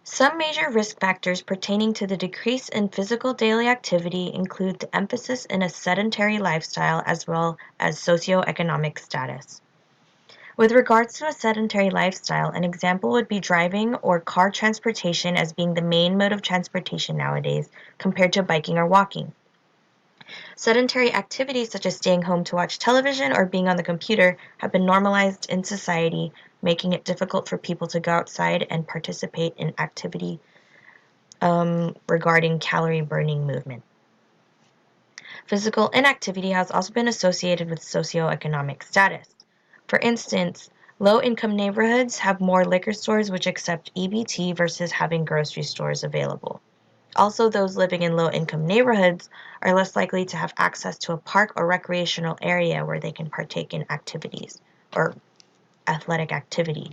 Some major risk factors pertaining to the decrease in physical daily activity include the emphasis in a sedentary lifestyle as well as socioeconomic status. With regards to a sedentary lifestyle, an example would be driving or car transportation as being the main mode of transportation nowadays compared to biking or walking. Sedentary activities such as staying home to watch television or being on the computer have been normalized in society, making it difficult for people to go outside and participate in activity regarding calorie burning movement. Physical inactivity has also been associated with socioeconomic status. For instance, low-income neighborhoods have more liquor stores which accept EBT versus having grocery stores available. Also, those living in low-income neighborhoods are less likely to have access to a park or recreational area where they can partake in activities or athletic activity.